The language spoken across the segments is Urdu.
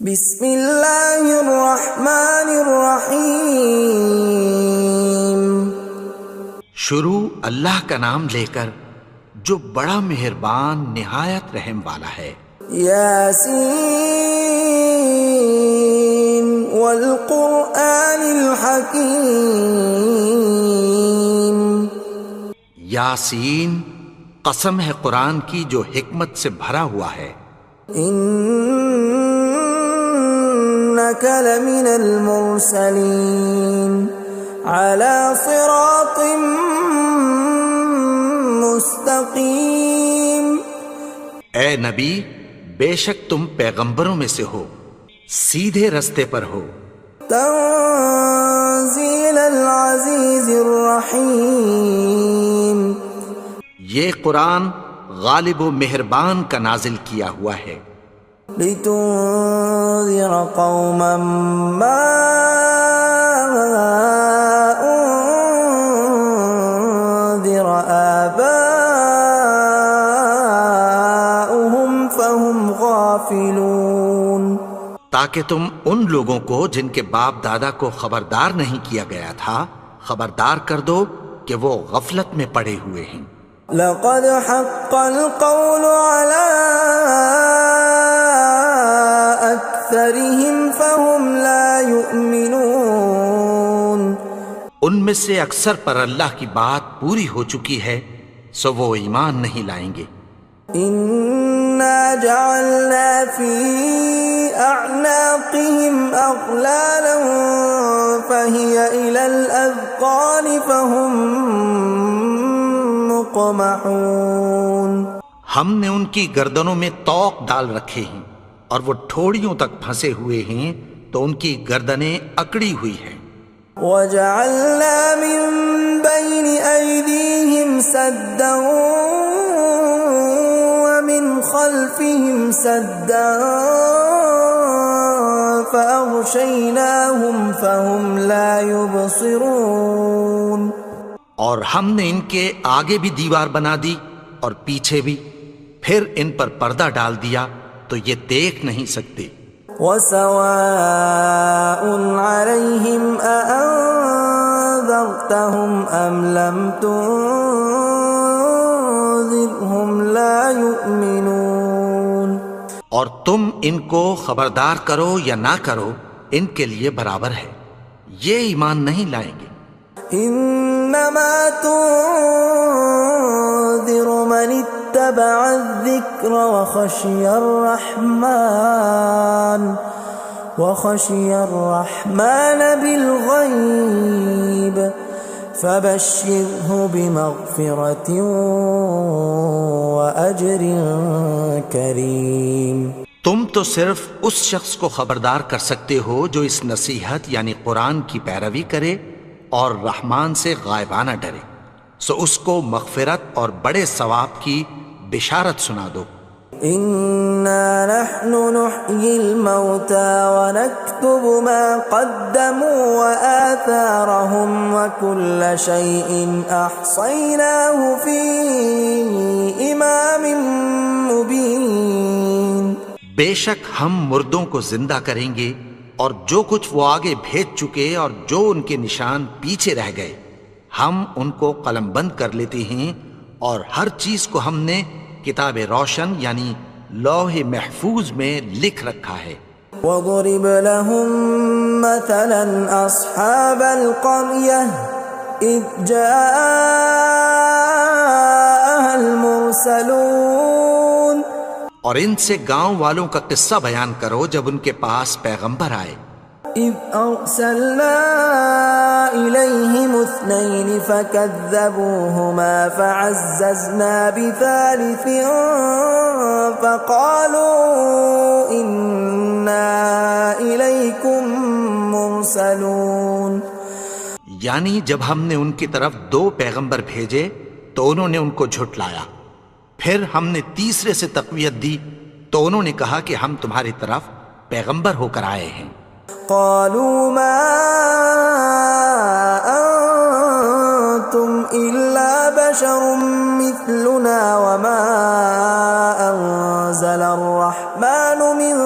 بسم اللہ الرحمن الرحیم۔ شروع اللہ کا نام لے کر جو بڑا مہربان نہایت رحم والا ہے۔ یاسین والقرآن الحکیم۔ یاسین، قسم ہے قرآن کی جو حکمت سے بھرا ہوا ہے۔ انک لمن المرسلین علی صراط مستقیم۔ اے نبی، بے شک تم پیغمبروں میں سے ہو، سیدھے رستے پر ہو۔ تنزیل العزیز الرحیم۔ یہ قرآن غالب و مہربان کا نازل کیا ہوا ہے۔ لتنذر قوما ما انذر آباؤهم فهم غافلون۔ تاکہ تم ان لوگوں کو جن کے باپ دادا کو خبردار نہیں کیا گیا تھا خبردار کر دو کہ وہ غفلت میں پڑے ہوئے ہیں۔ لقد حق القول على أكثرهم فهم لا يؤمنون۔ ان میں سے اکثر پر اللہ کی بات پوری ہو چکی ہے سو وہ ایمان نہیں لائیں گے۔ إنا جعلنا في أعناقهم أغلالا فهي إلى الأذقان فهم مقمحون۔ ہم نے ان کی گردنوں میں طوق ڈال رکھے ہیں اور وہ ٹھوڑیوں تک پھنسے ہوئے ہیں تو ان کی گردنیں اکڑی ہوئی ہیں۔ وجعلنا من بين أيديهم سدا ومن خلفهم سدا فأغشيناهم فهم لا يبصرون۔ اور ہم نے ان کے آگے بھی دیوار بنا دی اور پیچھے بھی، پھر ان پر پردہ ڈال دیا تو یہ دیکھ نہیں سکتے۔ وَسَوَاءٌ عَلَيْهِمْ أَأَنذَرْتَهُمْ أَمْ لَمْ تُنذِرْهُمْ لَا يُؤْمِنُونَ۔ اور تم ان کو خبردار کرو یا نہ کرو ان کے لیے برابر ہے، یہ ایمان نہیں لائیں گے۔ انما تنذر من اتبع الذکر وخشی الرحمن بالغیب فبشرہ بمغفرۃ واجر کریم۔ تم تو صرف اس شخص کو خبردار کر سکتے ہو جو اس نصیحت یعنی قرآن کی پیروی کرے اور رحمان سے غائبانہ ڈرے، سو اس کو مغفرت اور بڑے ثواب کی بشارت سنا دو۔ انا نحن نحيي الموتى ونكتب ما قدموا وآثارهم وكل شيء احصيناه في امام مبين۔ بے شک ہم مردوں کو زندہ کریں گے اور جو کچھ وہ آگے بھیج چکے اور جو ان کے نشان پیچھے رہ گئے ہم ان کو قلم بند کر لیتے ہیں، اور ہر چیز کو ہم نے کتاب روشن یعنی لوح محفوظ میں لکھ رکھا ہے۔ وَضُرِبْ لَهُمْ مَثَلًا أَصْحَابَ الْقَرْيَةِ إِذْ جَاءَهَا الْمُرْسَلُونَ۔ اور ان سے گاؤں والوں کا قصہ بیان کرو جب ان کے پاس پیغمبر آئے۔ إِذْ أَرْسَلْنَا إِلَيْهِمُ اثْنَيْنِ فَكَذَّبُوهُمَا فَعَزَّزْنَا بِثَالِثٍ فَقَالُوا إِنَّا إِلَيْكُمْ مُرْسَلُونَ۔ یعنی جب ہم نے ان کی طرف 2 پیغمبر بھیجے تو انہوں نے ان کو جھٹلایا، پھر ہم نے تیسرے سے تقویت دی تو انہوں نے کہا کہ ہم تمہاری طرف پیغمبر ہو کر آئے ہیں۔ قالوا ما انتم الا بشر مثلنا وما انزل الرحمن من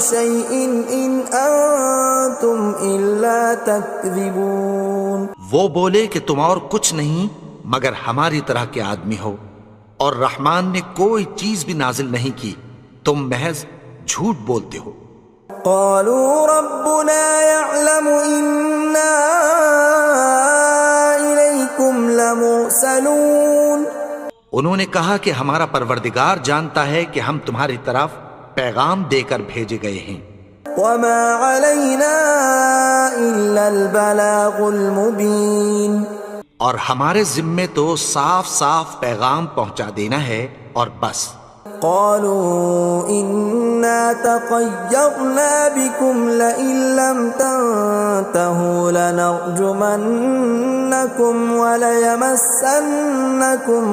شيء إن أنتم إلا تكذبون. وہ بولے کہ تم اور کچھ نہیں مگر ہماری طرح کے آدمی ہو، اور رحمان نے کوئی چیز بھی نازل نہیں کی، تم محض جھوٹ بولتے ہو۔ قالوا ربنا يعلم إنا إليكم لمرسلون. انہوں نے کہا کہ ہمارا پروردگار جانتا ہے کہ ہم تمہاری طرف پیغام دے کر بھیجے گئے ہیں۔ وما علينا إلا البلاغ المبين. اور ہمارے ذمے تو صاف صاف پیغام پہنچا دینا ہے اور بس۔ قالوا إنا تطيرنا بكم لئن لم تنتهوا لنرجمنكم وليمسنكم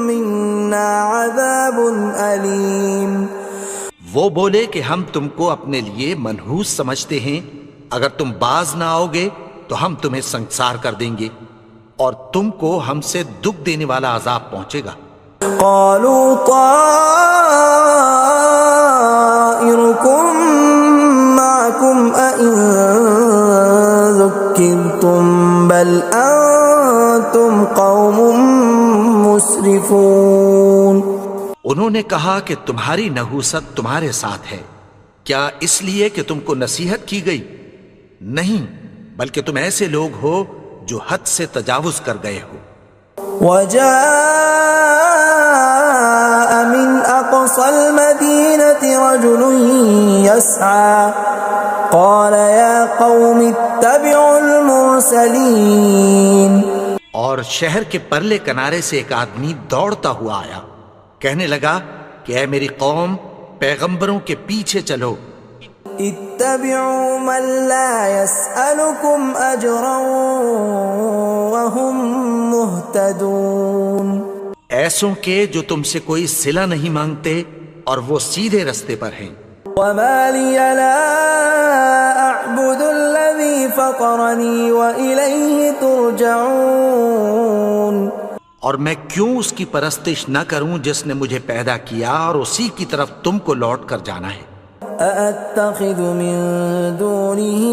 منا عذاب أليم. وہ بولے کہ ہم تم کو اپنے لیے منحوس سمجھتے ہیں، اگر تم باز نہ آؤ گے تو ہم تمہیں سنگسار کر دیں گے اور تم کو ہم سے دکھ دینے والا عذاب پہنچے گا۔ قالوا طائركم معكم أئن ذكرتم بل أنتم قوم مسرفون. انہوں نے کہا کہ تمہاری نحوست تمہارے ساتھ ہے، کیا اس لیے کہ تم کو نصیحت کی گئی؟ نہیں، بلکہ تم ایسے لوگ ہو جو حد سے تجاوز کر گئے ہو۔ وجاء من أقصى المدينة رجل يسعى قال يا قوم اتبعوا المرسلين. اور شہر کے پرلے کنارے سے ایک آدمی دوڑتا ہوا آیا، کہنے لگا کہ اے میری قوم، پیغمبروں کے پیچھے چلو۔ اتبعوا من لا يسألكم أجرا وهم مهتدون. ایسوں کے جو تم سے کوئی صلہ نہیں مانگتے اور وہ سیدھے رستے پر ہیں۔ وما لي لا أعبد الذي فطرني وإليه ترجعون. اور میں کیوں اس کی پرستش نہ کروں جس نے مجھے پیدا کیا اور اسی کی طرف تم کو لوٹ کر جانا ہے۔ أأتخذ من دونه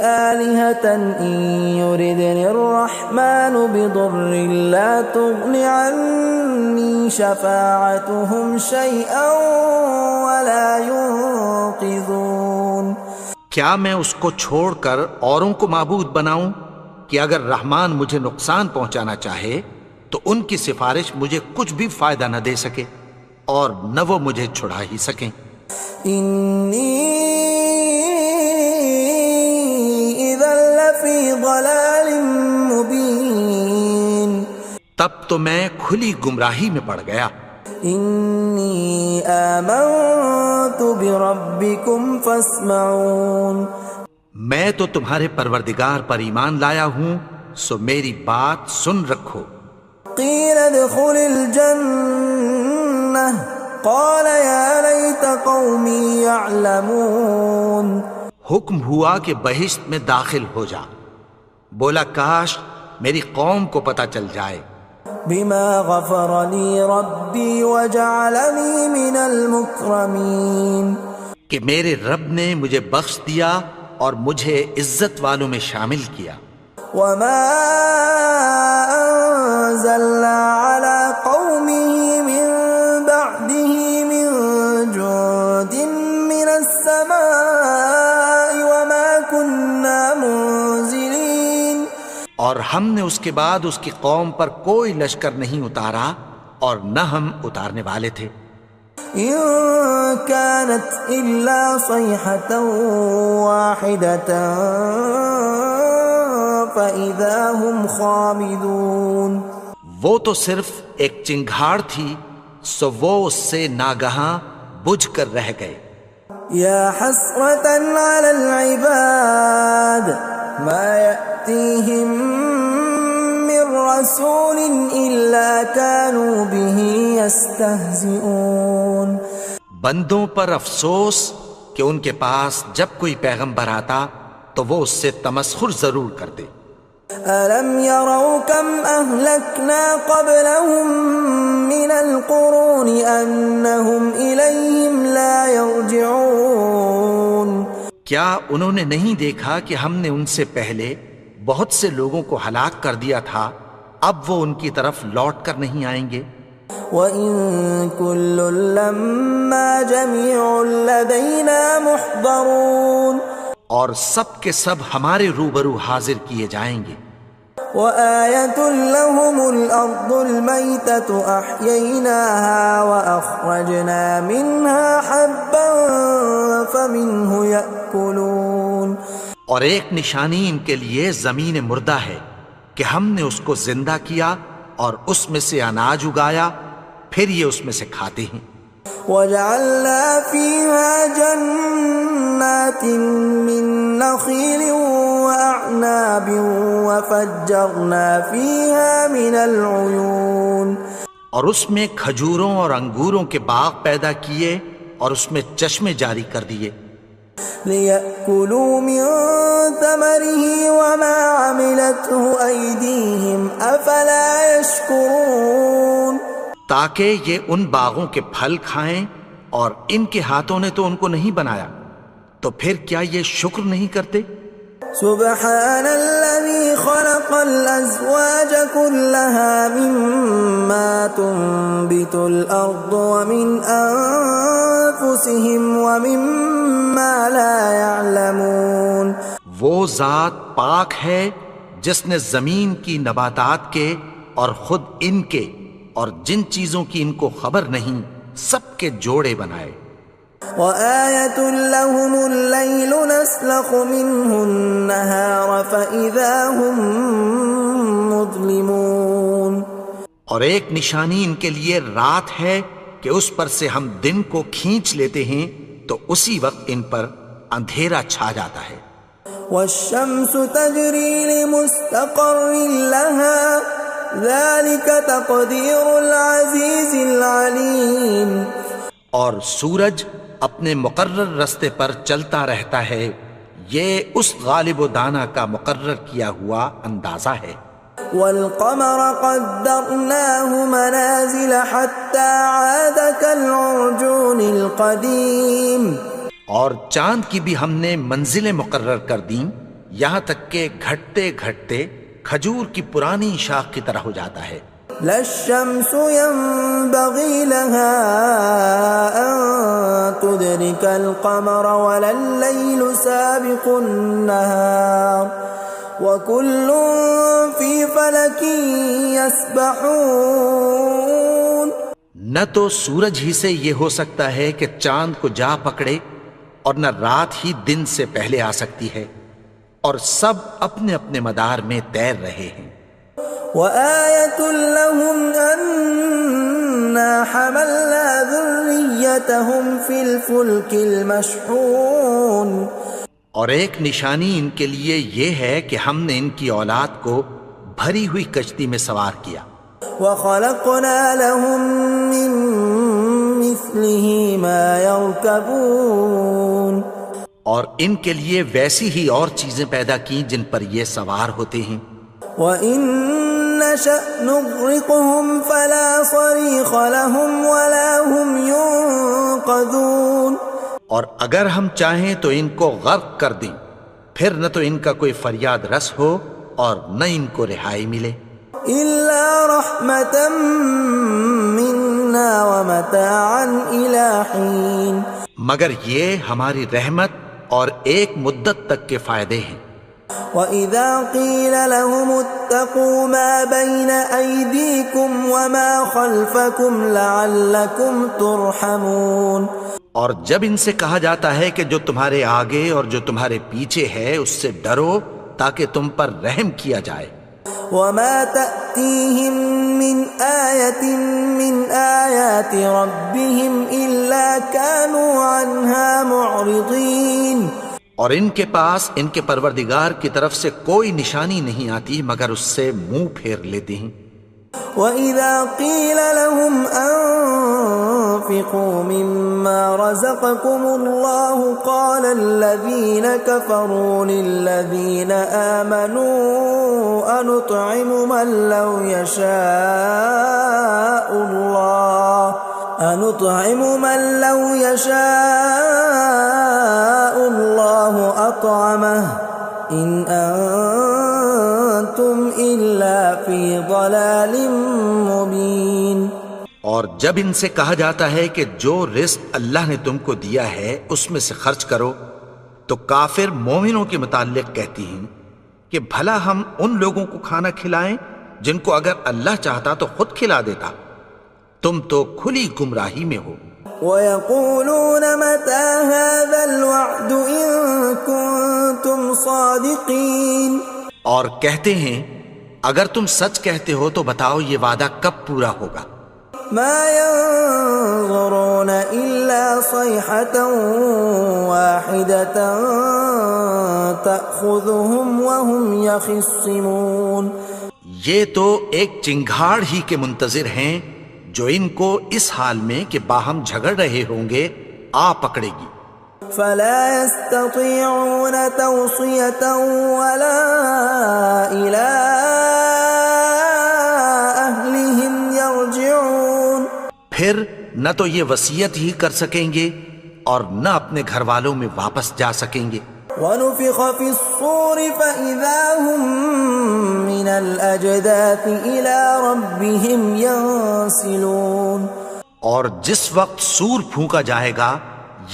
آلهة إن يردني الرحمن بضر لا تغن عني شفاعتهم شيئا ولا ينقذون. کیا میں اس کو چھوڑ کر اوروں کو معبود بناؤں کہ اگر رحمان مجھے نقصان پہنچانا چاہے تو ان کی سفارش مجھے کچھ بھی فائدہ نہ دے سکے اور نہ وہ مجھے چھڑا ہی سکیں۔ إني إذا لفي ضلال مبين. تب تو میں کھلی گمراہی میں پڑ گیا۔ إني آمنت بربكم فاسمعون. میں تو تمہارے پروردگار پر ایمان لایا ہوں، سو میری بات سن رکھو۔ قيل ادخل الجنة قال يا ليت قومي يعلمون. حکم ہوا کہ بہشت میں داخل ہو جا، بولا کاش میری قوم کو پتہ چل جائے۔ بما غفر لي ربي وجعلني من المكرمين. کہ میرے رب نے مجھے بخش دیا اور مجھے عزت والوں میں شامل کیا۔ وما أنزلنا على قومه من بعده من جند من السماء وما كنا منزلين. اور ہم نے اس کے بعد اس کی قوم پر کوئی لشکر نہیں اتارا اور نہ ہم اتارنے والے تھے۔ إن كانت إلا صيحة واحدة فإذا هم خامدون. وہ تو صرف ایک چنگھاڑ تھی، سو وہ اس سے ناگہاں بجھ کر رہ گئے۔ يا حسرة على العباد ما يأتيهم من رسول إلا كانوا به يستهزئون. بندوں پر افسوس کہ ان کے پاس جب کوئی پیغمبر آتا تو وہ اس سے تمسخر ضرور کرتے۔ أَلَمْ يَرَوْا كَمْ أَهْلَكْنَا قَبْلَهُمْ مِنَ الْقُرُونِ أَنَّهُمْ إِلَيْهِمْ لَا يَرْجِعُونَ کیا انہوں نے نہیں دیکھا کہ ہم نے ان سے پہلے بہت سے لوگوں کو ہلاک کر دیا تھا، اب وہ ان کی طرف لوٹ کر نہیں آئیں گے؟ وَإِن كُلٌّ لَّمَّا جَمِيعٌ لَّدَيْنَا مُحْضَرُونَ اور سب کے سب ہمارے روبرو حاضر کیے جائیں گے۔ وَآيَةٌ لَّهُمُ الْأَرْضُ الْمَيْتَةُ أَحْيَيْنَاهَا وَأَخْرَجْنَا مِنْهَا حَبًّا فَمِنْهُ يَأْكُلُونَ اور ایک نشانی ان کے لیے زمین مردہ ہے کہ ہم نے اس کو زندہ کیا اور اس میں سے اناج اگایا، پھر یہ اس میں سے کھاتے ہیں۔ وَجَعَلْنَا فِيهَا جَنَّاتٍ مِّن نَّخِيلٍ وَأَعْنَابٍ وَفَجَّرْنَا فِيهَا مِنَ الْعُيُونِ اور اس میں کھجوروں اور انگوروں کے باغ پیدا کیے اور اس میں چشمے جاری کر دیے، لِيَأْكُلُوا مِن ثَمَرِهِ وَمَا عَمِلَتْهُ أَيْدِيهِمْ أَفَلَا يَشْكُرُونَ تاکہ یہ ان باغوں کے پھل کھائیں، اور ان کے ہاتھوں نے تو ان کو نہیں بنایا، تو پھر کیا یہ شکر نہیں کرتے؟ سبحان الذي خلق الأزواج كلها مما تنبت الأرض ومن أنفسهم ومما لا يعلمون وہ ذات پاک ہے جس نے زمین کی نباتات کے اور خود ان کے اور جن چیزوں کی ان کو خبر نہیں سب کے جوڑے بنائے۔ وَآيَةٌ لَّهُمُ اللَّيْلُ نَسْلَخُ مِنْهُ النَّهَارَ فَإِذَا هُمْ مُظْلِمُونَ اور ایک نشانی ان کے لیے رات ہے کہ اس پر سے ہم دن کو کھینچ لیتے ہیں تو اسی وقت ان پر اندھیرا چھا جاتا ہے۔ وَالشَّمْسُ تَجْرِي لِمُسْتَقَرٍّ لَّهَا ذَلِكَ تَقْدِيرُ الْعَزِيزِ الْعَلِيمِ اور سورج اپنے مقرر رستے پر چلتا رہتا ہے، یہ اس غالب و دانا کا مقرر کیا ہوا اندازہ ہے۔ وَالْقَمَرَ قَدَّرْنَاهُ مَنَازِلَ حَتَّى عَادَ كَالْعُرْجُونِ الْقَدِيمِ اور چاند کی بھی ہم نے منزلیں مقرر کر دیں، یہاں تک کہ گھٹتے گھٹتے کھجور کی پرانی شاخ کی طرح ہو جاتا ہے۔ لا الشمس ينبغي لها أن تدرك القمر ولا الليل سابق النهار وكل في فلك يسبحون نہ تو سورج ہی سے یہ ہو سکتا ہے کہ چاند کو جا پکڑے، اور نہ رات ہی دن سے پہلے آ سکتی ہے، اور سب اپنے اپنے مدار میں تیر رہے ہیں۔ وَآيَةٌ لَّهُمْ أَنَّا حَمَلْنَا ذُرِّيَّتَهُمْ فِي الْفُلْكِ الْمَشْحُونِ اور ایک نشانی ان کے لیے یہ ہے کہ ہم نے ان کی اولاد کو بھری ہوئی کشتی میں سوار کیا۔ وَخَلَقْنَا لَهُم مِّن مِّثْلِهِ مَا يَرْكَبُونَ اور ان کے لیے ویسی ہی اور چیزیں پیدا کی جن پر یہ سوار ہوتے ہیں۔ وَإِن نَّشَأْ نُغْرِقْهُمْ فَلَا صَرِيخَ لَهُمْ وَلَا هُمْ يُنقَذُونَ اور اگر ہم چاہیں تو ان کو غرق کر دیں، پھر نہ تو ان کا کوئی فریاد رس ہو اور نہ ان کو رہائی ملے۔ إِلَّا رَحْمَةً مِّنَّا وَمَتَاعًا إِلَىٰ حِينٍ مگر یہ ہماری رحمت اور ایک مدت تک کے فائدے ہیں۔ وَإِذَا قِيلَ لَهُمُ اتَّقُوا مَا بَيْنَ أَيْدِيكُمْ وَمَا خَلْفَكُمْ لَعَلَّكُمْ تُرْحَمُونَ اور جب ان سے کہا جاتا ہے کہ جو تمہارے آگے اور جو تمہارے پیچھے ہے اس سے ڈرو تاکہ تم پر رحم کیا جائے۔ وَمَا تَأْتِيهِم مِّنْ آيَةٍ مِّنْ آيَاتِ رَبِّهِمْ إِلَّا كَانُوا عَنْهَا مُعْرِضِينَ اور ان کے پاس ان کے پروردگار کی طرف سے کوئی نشانی نہیں آتی مگر اس سے منہ پھیر لیتے ہیں۔ وَإِذَا قِيلَ لَهُمْ وأنفقوا مما رزقكم الله قال الذين كفروا للذين آمنوا أنطعم من لو يشاء الله أطعمه إن أنتم إلا في ضلال مبين۔ اور جب ان سے کہا جاتا ہے کہ جو رزق اللہ نے تم کو دیا ہے اس میں سے خرچ کرو، تو کافر مومنوں کے متعلق کہتی ہیں کہ بھلا ہم ان لوگوں کو کھانا کھلائیں جن کو اگر اللہ چاہتا تو خود کھلا دیتا، تم تو کھلی گمراہی میں ہو۔ وَيَقُولُونَ مَتَى هَذَا الْوَعْدُ إِن كُنتُمْ صَادِقِينَ، اور کہتے ہیں اگر تم سچ کہتے ہو تو بتاؤ یہ وعدہ کب پورا ہوگا۔ مَا يَنظُرُونَ إِلَّا صَيْحَةً وَاحِدَةً تَأْخُذُهُمْ وَهُمْ يَخِصِّمُونَ، یہ تو ایک چنگھاڑ ہی کے منتظر ہیں جو ان کو اس حال میں کہ باہم جھگڑ رہے ہوں گے آ پکڑے گی۔ فَلَا يَسْتَطِيعُونَ تَوْصِيَةً وَلَا إِلَىٰ أَهْلِهِمْ يَرْجِعُونَ، پھر نہ تو یہ وصیت ہی کر سکیں گے اور نہ اپنے گھر والوں میں واپس جا سکیں گے۔ وَنُفِخَ فِي الصُّورِ فَإِذَا هُم مِّنَ الْأَجْدَاثِ إِلَىٰ رَبِّهِمْ يَنسِلُونَ، اور جس وقت سور پھونکا جائے گا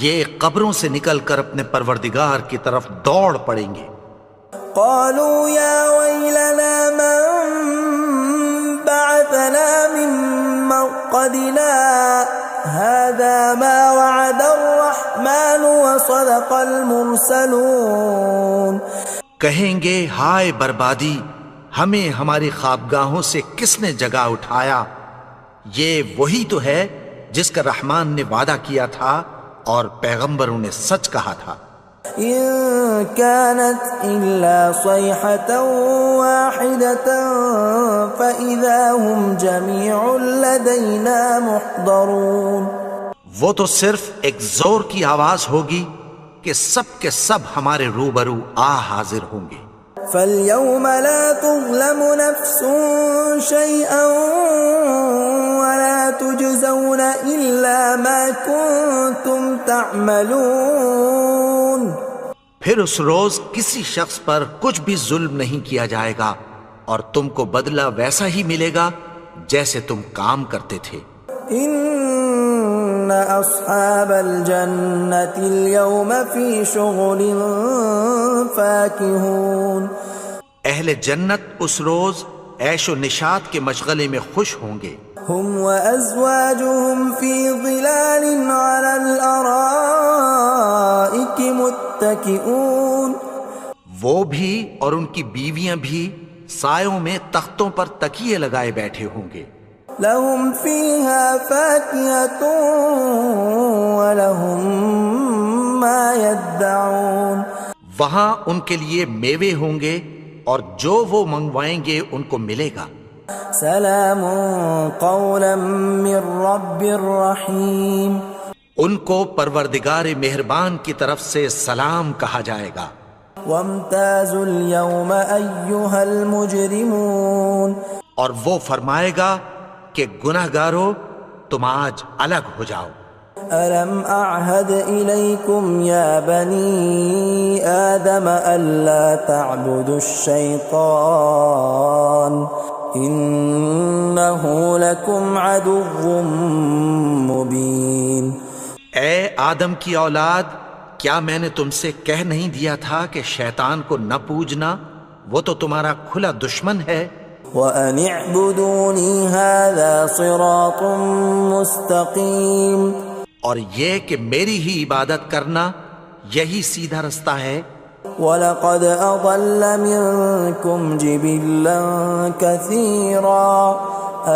یہ قبروں سے نکل کر اپنے پروردگار کی طرف دوڑ پڑیں گے۔ قَالُوا يَا وَيْلَنَا مَن بَعَثَنَا مِن مَّرْقَدِنَا هَٰذَا مَا وَعَدَ الرَّحْمَٰنُ وَصَدَقَ الْمُرْسَلُونَ، کہیں گے ہائے بربادی، ہمیں ہماری خوابگاہوں سے کس نے جگا اٹھایا، یہ وہی تو ہے جس کا رحمان نے وعدہ کیا تھا اور پیغمبروں نے سچ کہا تھا۔ إِن كَانَتْ إِلَّا صَيْحَةً وَاحِدَةً فَإِذَا هُمْ جَمِيعٌ لَدَيْنَا مُحْضَرُونَ، وہ تو صرف ایک زور کی آواز ہوگی کہ سب کے سب ہمارے روبرو حاضر ہوں گے۔ فَالْيَوْمَ لَا تُظْلَمُ نَفْسٌ شَيْئًا وَلَا تُجْزَوْنَ إِلَّا مَا كُنتُمْ تَعْمَلُونَ، پھر اس روز کسی شخص پر کچھ بھی ظلم نہیں کیا جائے گا اور تم کو بدلہ ویسا ہی ملے گا جیسے تم کام کرتے تھے۔ إِنَّ أَصْحَابَ الْجَنَّةِ الْيَوْمَ فِي شُغُلٍ فَاكِهُونَ، اہل جنت اس روز عیش و نشاط کے مشغلے میں خوش ہوں گے۔ هُمْ وَأَزْوَاجُهُمْ فِي ظِلَالٍ عَلَى الْأَرَائِكِ مُتَّكِئُونَ، وہ بھی اور ان کی بیویاں بھی سایوں میں تختوں پر تکیے لگائے بیٹھے ہوں گے۔ لَهُمْ فِيهَا فَاكِهَةٌ وَلَهُمْ مَا يَدَّعُونَ، وہاں ان کے لیے میوے ہوں گے اور جو وہ منگوائیں گے ان کو ملے گا۔ سلام قولا من رب الرحیم، ان کو پروردگار مہربان کی طرف سے سلام کہا جائے گا۔ وامتازوا اليوم ایھا المجرمون، اور وہ فرمائے گا کہ گناہگارو تم آج الگ ہو جاؤ۔ ألم أعهد إليكم يا بني آدم ألا تعبدوا الشيطان إنه لكم عدو مبين۔ اے آدم کی اولاد، کیا میں نے تم سے کہہ نہیں دیا تھا کہ شیطان کو نہ پوجنا، وہ تو تمہارا کھلا دشمن ہے۔ وَأَنِ اعْبُدُونِي هَذَا صِرَاطٌ مُسْتَقِيمٌ، اور یہ کہ میری ہی عبادت کرنا یہی سیدھا رستہ ہے۔ وَلَقَدْ أَضَلَّ مِنكُمْ جِبِلًّا كَثِيرًا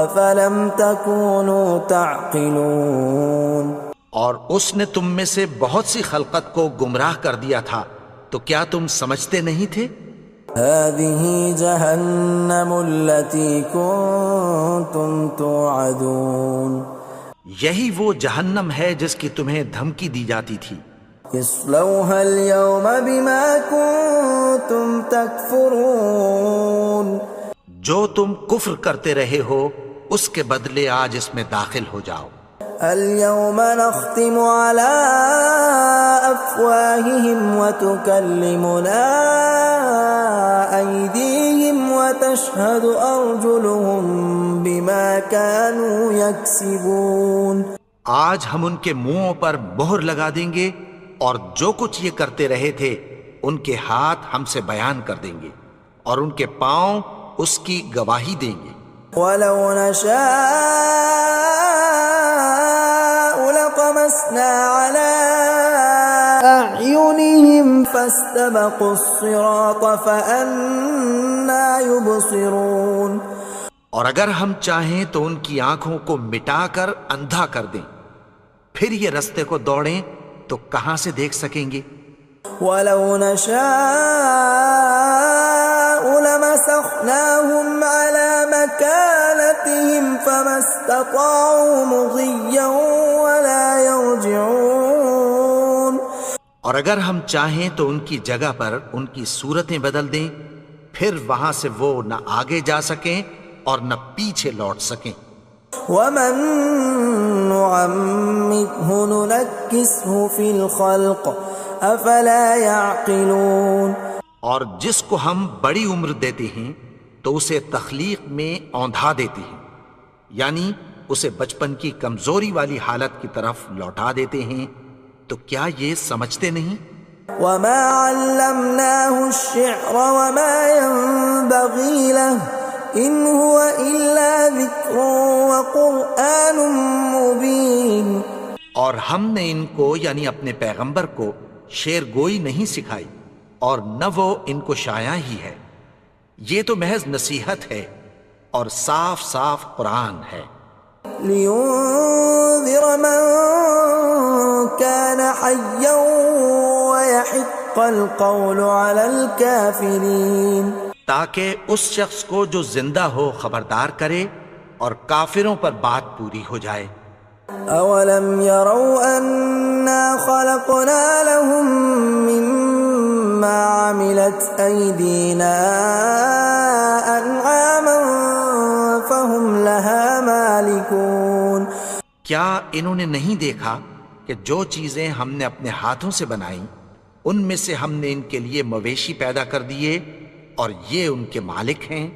أَفَلَمْ تَكُونُوا تَعْقِلُونَ، اور اس نے تم میں سے بہت سی خلقت کو گمراہ کر دیا تھا، تو کیا تم سمجھتے نہیں تھے؟ هَذِهِ جَهَنَّمُ الَّتِي كُنتُمْ تُوعَدُونَ، یہی وہ جہنم ہے جس کی تمہیں دھمکی دی جاتی تھی. اصلوها اليوم بما كنتم تكفرون. جو تم کفر کرتے رہے ہو اس کے بدلے آج اس میں داخل ہو جاؤ. اليوم نختم على أفواههم وتكلمنا أيديهم وتشهد أرجلهم بما كانوا يكسبون. آج ہم ان کے منہوں پر مہر لگا دیں گے اور جو کچھ یہ کرتے رہے تھے ان کے ہاتھ ہم سے بیان کر دیں گے اور ان کے پاؤں اس کی گواہی دیں گے. وَلَوْ نَشَاءُ لَطَمَسْنَا عَلَىٰ أَعْيُنِهِمْ فَاسْتَبَقُوا الصِّرَاطَ فَأَنَّىٰ يُبْصِرُونَ. اور اگر ہم چاہیں تو ان کی آنکھوں کو مٹا کر اندھا کر دیں، پھر یہ رستے کو دوڑیں تو کہاں سے دیکھ سکیں گے. وَلَوْ نَشَاءُ لَمَسَخْنَاهُمْ عَلَىٰ مَكَانَتِهِمْ فَمَا اسْتَطَاعُوا مُضِيًّا وَلَا يَرْجِعُونَ. اور اگر ہم چاہیں تو ان کی جگہ پر ان کی صورتیں بدل دیں، پھر وہاں سے وہ نہ آگے جا سکیں اور نہ پیچھے لوٹ سکیں. وَمَن نُّعَمِّرْهُ نُنَكِّسْهُ فِي الْخَلْقِ أَفَلَا يَعْقِلُونَ. اور جس کو ہم بڑی عمر دیتے ہیں تو اسے تخلیق میں اوندھا دیتے ہیں، یعنی اسے بچپن کی کمزوری والی حالت کی طرف لوٹا دیتے ہیں. تو کیا یہ سمجھتے نہیں؟ وَمَا عَلَّمْنَاهُ الشِّعْرَ وَمَا يَنبَغِي لَهُ إِنْ هُوَ إِلَّا ذِكْرٌ وَقُرْآنٌ مُبِينٌ. اور ہم نے ان کو یعنی اپنے پیغمبر کو شعر گوئی نہیں سکھائی اور نہ وہ ان کو شاعر ہی ہے، یہ تو محض نصیحت ہے اور صاف صاف قرآن ہے. لِيُنذِرَ مَن كَانَ حَيًّا وَيَحِقَّ الْقَوْلُ عَلَى الْكَافِرِينَ. تاکہ اس شخص کو جو زندہ ہو خبردار کرے اور کافروں پر بات پوری ہو جائے. أَوَلَمْ يَرَوْا أَنَّا خَلَقْنَا لَهُم مِّمَّا عَمِلَتْ أَيْدِينَا أَنْعَامًا فَهُمْ لَهَا مَالِكُونَ. کیا انہوں نے نہیں دیکھا کہ جو چیزیں ہم نے اپنے ہاتھوں سے بنائیں ان میں سے ہم نے ان کے لیے مویشی پیدا کر دیے اور یہ ان کے مالک ہیں.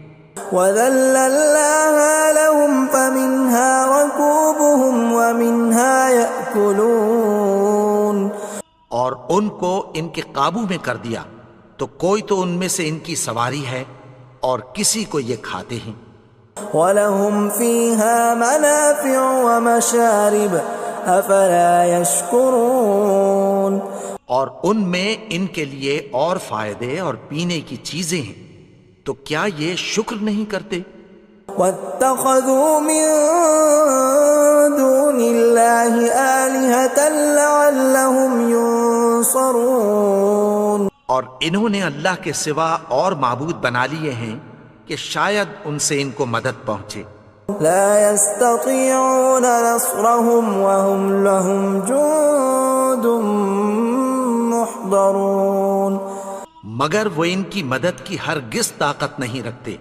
وَذَلَّلْنَاهَا لَهُمْ فَمِنْهَا رَكُوبُهُمْ وَمِنْهَا يَأْكُلُونَ. اور ان کو ان کے قابو میں کر دیا تو کوئی تو ان میں سے ان کی سواری ہے اور کسی کو یہ کھاتے ہیں. وَلَهُمْ فِيهَا مَنَافِعُ وَمَشَارِبُ أَفَلَا يَشْكُرُونَ. اور ان میں ان کے لیے اور فائدے اور پینے کی چیزیں ہیں، تو کیا یہ شکر نہیں کرتے؟ وَاتَّخَذُوا مِن دُونِ اللَّهِ آلِهَةً لَعَلَّهُمْ يُنصَرُونَ. اور انہوں نے اللہ کے سوا اور معبود بنا لیے ہیں کہ شاید ان سے ان کو مدد پہنچے. لا يستطيعون نصرهم وهم لهم جند محضرون. مگر وہ ان کی مدد کی ہرگز طاقت نہیں رکھتے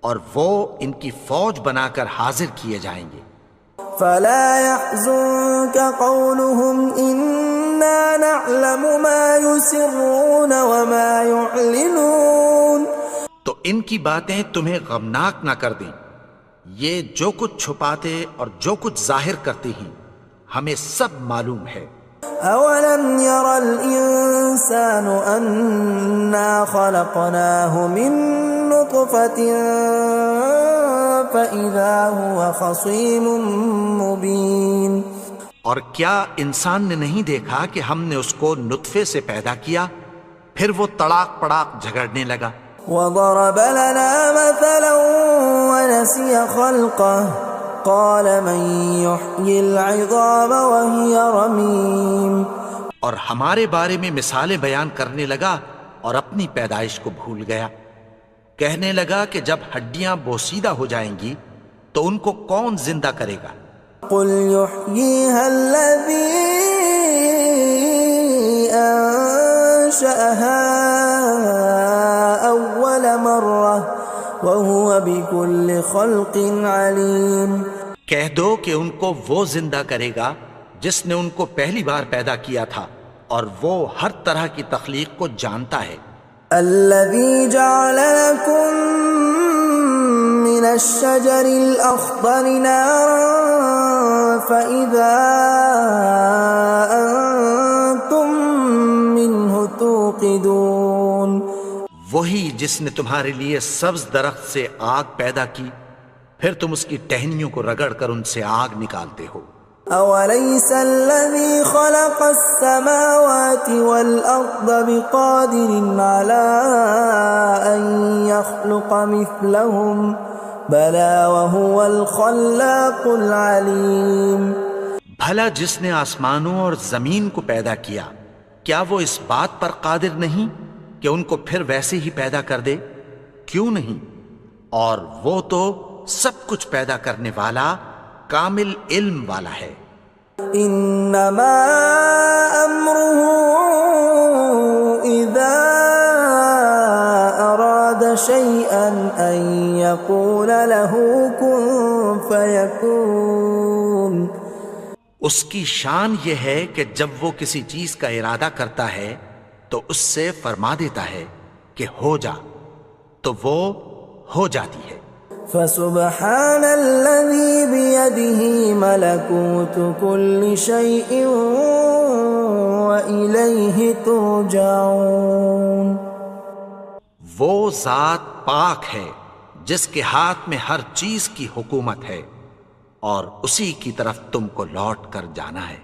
اور وہ ان کی فوج بنا کر حاضر کیے جائیں گے. فلا يحزنك قولهم إنا نعلم ما يسرون وما يعلنون. تو ان کی باتیں تمہیں غمناک نہ کر دیں، یہ جو کچھ چھپاتے اور جو کچھ ظاہر کرتے ہیں ہمیں سب معلوم ہے. أولم ير الإنسان أنا خلقناه من نطفة فإذا هو خصيم مبين. اور کیا انسان نے نہیں دیکھا کہ ہم نے اس کو نطفے سے پیدا کیا پھر وہ تڑاک پڑاک جھگڑنے لگا. وضرب لنا مثلا ونسي خلقه قال من يحيي العظام وهي رميم. اور ہمارے بارے میں مثالیں بیان کرنے لگا اور اپنی پیدائش کو بھول گیا. کہنے لگا کہ جب ہڈیاں بوسیدہ ہو جائیں گی تو ان کو کون زندہ کرے گا. قل يحييها الذي أنشأها أول مرة وهو بكل خلق عليم۔ کہہ دو کہ ان کو وہ زندہ کرے گا جس نے ان کو پہلی بار پیدا کیا تھا، اور وہ ہر طرح کی تخلیق کو جانتا ہے۔ الذي جعل لكم من الشجر الأخضر نارا فإذا أنتم منه توقدون، وہی جس نے تمہارے لیے سبز درخت سے آگ پیدا کی، پھر تم اس کی ٹہنیوں کو رگڑ کر ان سے آگ نکالتے ہو۔ أوليس الذي خلق السماوات والأرض بقادر على أن يخلق مثلهم بلى وهو الخلاق العليم۔ بھلا جس نے آسمانوں اور زمین کو پیدا کیا، کیا وہ اس بات پر قادر نہیں کہ ان کو پھر ویسے ہی پیدا کر دے؟ کیوں نہیں؟ اور وہ تو سب کچھ پیدا کرنے والا، کامل علم والا ہے۔ انما امره اذا اراد شيئا ان يقول له كن فيكون۔ اس کی شان یہ ہے کہ جب وہ کسی چیز کا ارادہ کرتا ہے تو اس سے فرما دیتا ہے کہ ہو جا، تو وہ ہو جاتی ہے۔ فسبحان الذي بيده ملكوت كل شيء وإليه ترجعون۔ وہ ذات پاک ہے جس کے ہاتھ میں ہر چیز کی حکومت ہے، اور اسی کی طرف تم کو لوٹ کر جانا ہے۔